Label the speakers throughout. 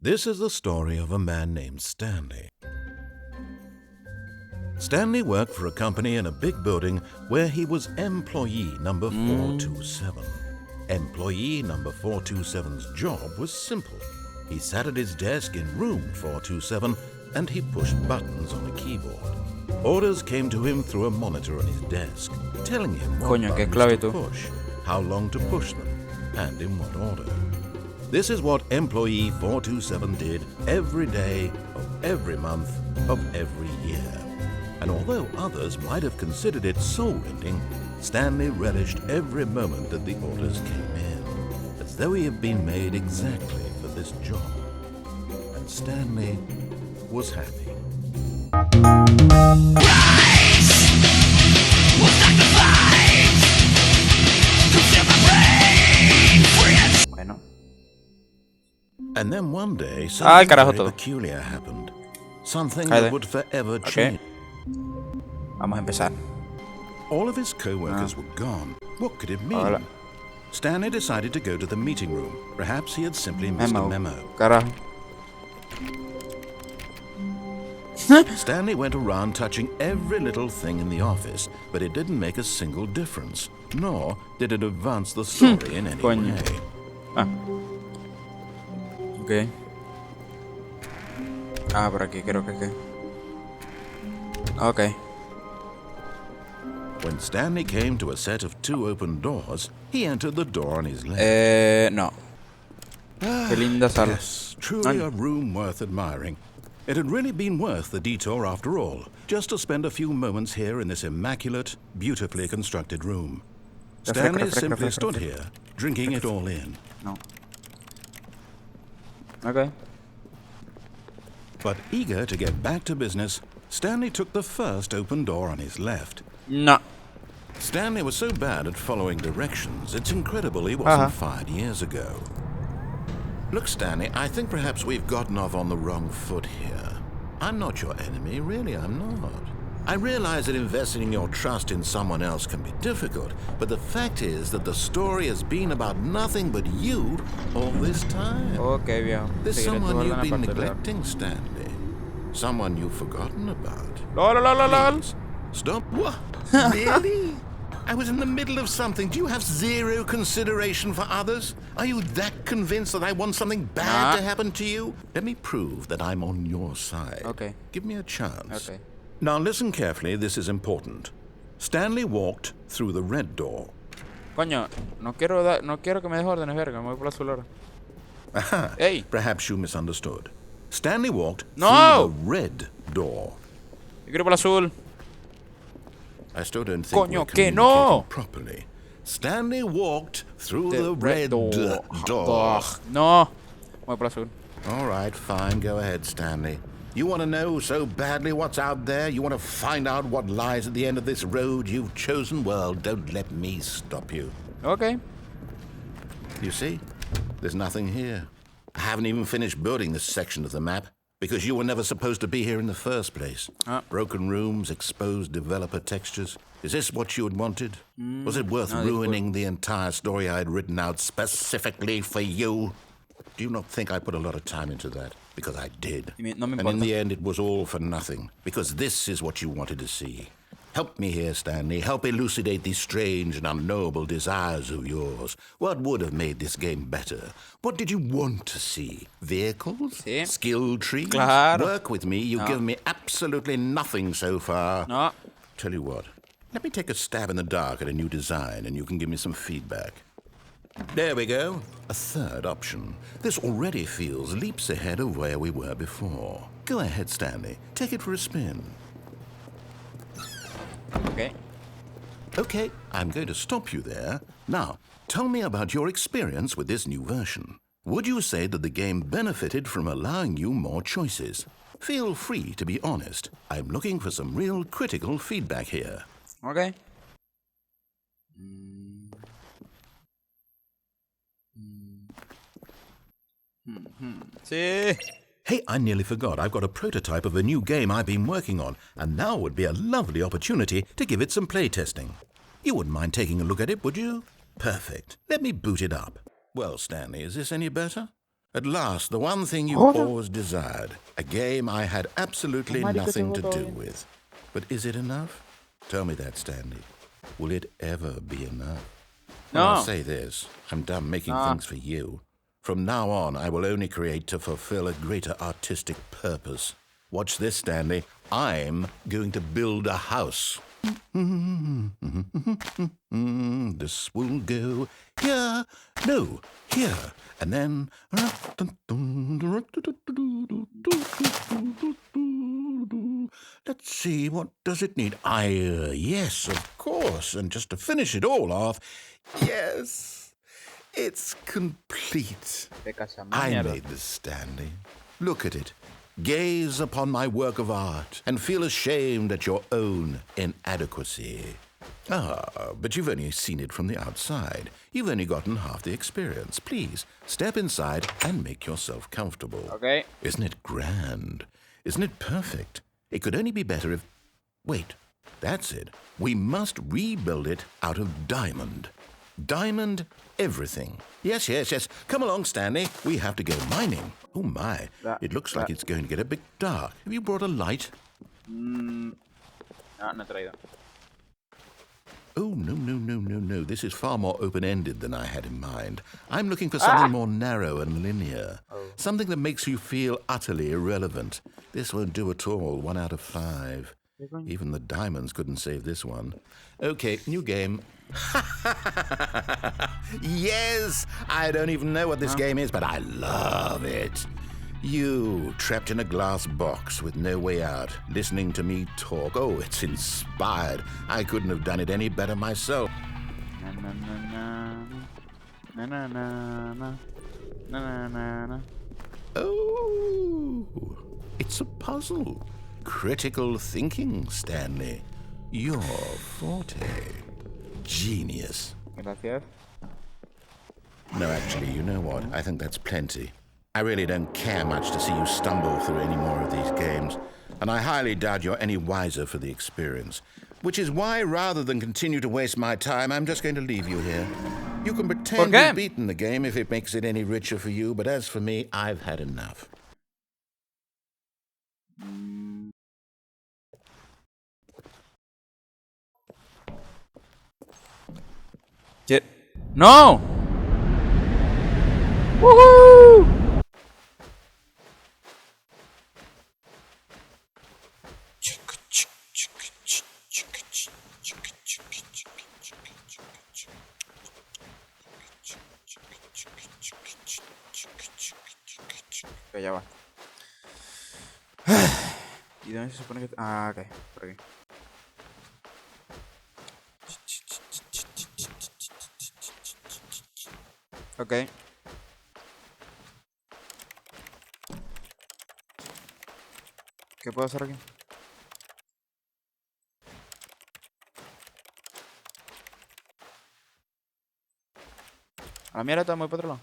Speaker 1: This is the story of a man named Stanley. Stanley worked for a company in a big building where he was employee number 427. Employee number 427's job was simple. He sat at his desk in room 427 and he pushed buttons on a keyboard. Orders came to him through a monitor on his desk, telling him what buttons to push, how long to push them, and in what order. This is what employee 427 did every day of every month of every year. And although others might have considered it soul-rending, Stanley relished every moment that the orders came in, as though he had been made exactly for this job. And Stanley was happy.
Speaker 2: Bueno.
Speaker 1: And then one day, something very peculiar happened. Something that would forever change.
Speaker 2: Vamos a empezar.
Speaker 1: All of his co-workers were gone. What could it mean?
Speaker 2: Hola.
Speaker 1: Stanley decided to go to the meeting room. Perhaps he had simply missed a memo.
Speaker 2: Carajo.
Speaker 1: Stanley went around touching every little thing in the office, but it didn't make a single difference, nor did it advance the story in any way.
Speaker 2: Ok. Por aquí creo que... Ok.
Speaker 1: When Stanley came to a set of 2 open doors, he entered the door on his left.
Speaker 2: No. Qué linda sala.
Speaker 1: Yes, truly a room worth admiring. It had really been worth the detour after all, just to spend a few moments here in this immaculate, beautifully constructed room. Stanley simply stood here, drinking it all in.
Speaker 2: No. Okay.
Speaker 1: But eager to get back to business, Stanley took the first open door on his left.
Speaker 2: No.
Speaker 1: Stanley was so bad at following directions, it's incredible he wasn't fired years ago. Look, Stanley, I think perhaps we've gotten off on the wrong foot here. I'm not your enemy, really, I'm not. I realize that investing your trust in someone else can be difficult, but the fact is that the story has been about nothing but you all this time.
Speaker 2: Okay, viejo.
Speaker 1: There's someone you've been neglecting, Stanley. Someone you've forgotten about. Please, stop. What? Really? I was in the middle of something. Do you have zero consideration for others? Are you that convinced that I want something bad to happen to you? Let me prove that I'm on your side.
Speaker 2: Okay.
Speaker 1: Give me a chance.
Speaker 2: Okay.
Speaker 1: Now listen carefully, this is important. Stanley walked through the red door.
Speaker 2: Coño, no quiero que me des órdenes, verga, me voy por la azul ahora.
Speaker 1: Aha.
Speaker 2: Hey.
Speaker 1: Perhaps you misunderstood. Stanley walked through the red door.
Speaker 2: Yo quiero por la azul.
Speaker 1: I still don't think we're communicating properly. Stanley walked through the red door.
Speaker 2: No. Voy por la azul.
Speaker 1: All right, fine. Go ahead, Stanley. You want to know so badly what's out there? You want to find out what lies at the end of this road you've chosen? Well, don't let me stop you.
Speaker 2: Okay.
Speaker 1: You see? There's nothing here. I haven't even finished building this section of the map, because you were never supposed to be here in the first place. Broken rooms, exposed developer textures. Is this what you had wanted? Was it worth ruining the entire story I had written out specifically for you? Do you not think I put a lot of time into that? Because I did. And in the end, it was all for nothing. Because this is what you wanted to see. Help me here, Stanley. Help elucidate these strange and unknowable desires of yours. What would have made this game better? What did you want to see? Vehicles?
Speaker 2: Sí.
Speaker 1: Skill trees?
Speaker 2: Claro.
Speaker 1: Work with me. You've given me absolutely nothing so far.
Speaker 2: No.
Speaker 1: Tell you what. Let me take a stab in the dark at a new design, and you can give me some feedback. There we go. A third option. This already feels leaps ahead of where we were before. Go ahead, Stanley. Take it for a spin.
Speaker 2: Okay.
Speaker 1: Okay, I'm going to stop you there. Now, tell me about your experience with this new version. Would you say that the game benefited from allowing you more choices? Feel free to be honest. I'm looking for some real critical feedback here.
Speaker 2: Okay. Sí.
Speaker 1: Hey, I nearly forgot. I've got a prototype of a new game I've been working on, and now would be a lovely opportunity to give it some playtesting. You wouldn't mind taking a look at it, would you? Perfect. Let me boot it up. Well, Stanley, is this any better? At last, the one thing you've always desired. A game I had absolutely nothing to do with. But is it enough? Tell me that, Stanley. Will it ever be enough?
Speaker 2: No.
Speaker 1: Well, I'll say this. I'm done making things for you. From now on, I will only create to fulfill a greater artistic purpose. Watch this, Stanley. I'm going to build a house. This will go here, no, here, and then... Let's see, what does it need? Yes, of course, and just to finish it all off, yes, it's complete. I made this, Stanley. Look at it. Gaze upon my work of art and feel ashamed at your own inadequacy. Ah, but you've only seen it from the outside. You've only gotten half the experience. Please, step inside and make yourself comfortable.
Speaker 2: Okay.
Speaker 1: Isn't it grand? Isn't it perfect? It could only be better if... Wait, that's it. We must rebuild it out of diamond. Diamond everything. Yes. Come along, Stanley. We have to go mining. Oh, my. It looks like it's going to get a bit dark. Have you brought a light?
Speaker 2: No he traído.
Speaker 1: Oh, no. This is far more open-ended than I had in mind. I'm looking for something more narrow and linear. Something that makes you feel utterly irrelevant. This won't do at all. 1 out of 5. Even the diamonds couldn't save this one. Okay, new game. Yes! I don't even know what this game is, but I love it. You, trapped in a glass box with no way out, listening to me talk. Oh, it's inspired. I couldn't have done it any better myself. Oh, it's a puzzle. Critical thinking, Stanley. Your forte. Genius.
Speaker 2: Gracias.
Speaker 1: No, actually, you know what? I think that's plenty. I really don't care much to see you stumble through any more of these games, and I highly doubt you're any wiser for the experience. Which is why, rather than continue to waste my time, I'm just going to leave you here. You can pretend you've beaten the game if it makes it any richer for you, but as for me, I've had enough.
Speaker 2: Shit. No! Woohoo! Ok, ya va. ¿Y dónde se supone que...? Ah, ok, por aquí. Ok. ¿Qué puedo hacer aquí? A la mierda, está muy para otro lado.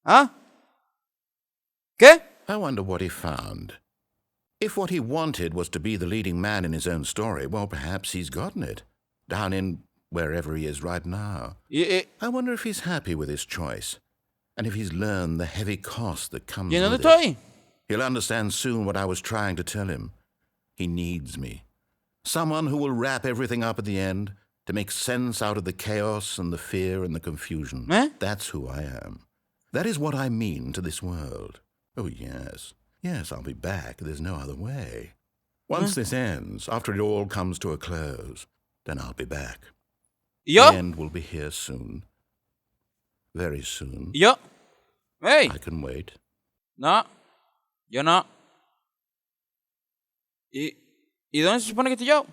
Speaker 2: ¿Ah? ¿Qué?
Speaker 1: I wonder what he found. If what he wanted was to be the leading man in his own story, well, perhaps he's gotten it. Down in wherever he is right now. I wonder if he's happy with his choice. And if he's learned the heavy cost that comes with it.
Speaker 2: Estoy?
Speaker 1: He'll understand soon what I was trying to tell him. He needs me. Someone who will wrap everything up at the end to make sense out of the chaos and the fear and the confusion. That's who I am. That is what I mean to this world. Oh, yes. Yes, I'll be back. There's no other way. Once this ends, after it all comes to a close, then I'll be back.
Speaker 2: ¿Yo?
Speaker 1: The end will be here soon. Very soon.
Speaker 2: ¿Yo? Hey.
Speaker 1: I can wait.
Speaker 2: No. Yo no. ¿Y dónde se supone que estoy yo?